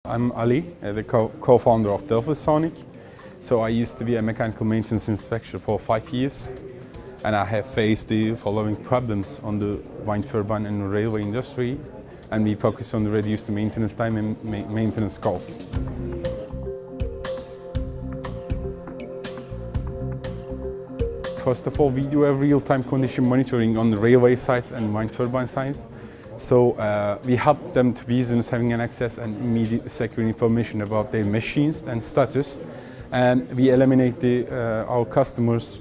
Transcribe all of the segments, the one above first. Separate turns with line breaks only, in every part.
I'm Ali, the co-founder of Delphisonic. So I used to be a mechanical maintenance inspector for 5 years, and I have faced the following problems on the wind turbine and railway industry, and we focus on the reduced maintenance time and maintenance costs. First of all, we do a real-time condition monitoring on the railway sites and wind turbine sites. So we help them to business having an access and immediate secure information about their machines and status, and we eliminate our customers'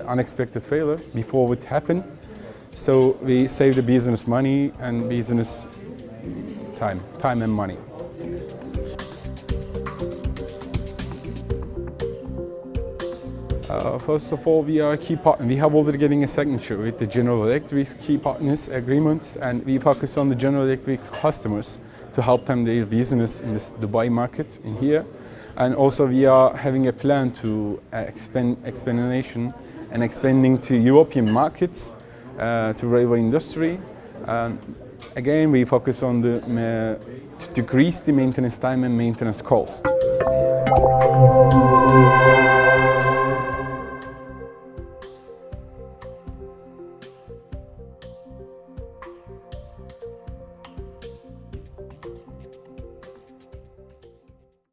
unexpected failure before it happen. So we save the business money and business time and money. First of all, we are a key partner. We have already getting a signature with the General Electric's key partners agreements, and we focus on the General Electric customers to help them their business in this Dubai market in here. And also we are having a plan to expanding to European markets, to railway industry. Again, we focus on to decrease the maintenance time and maintenance cost.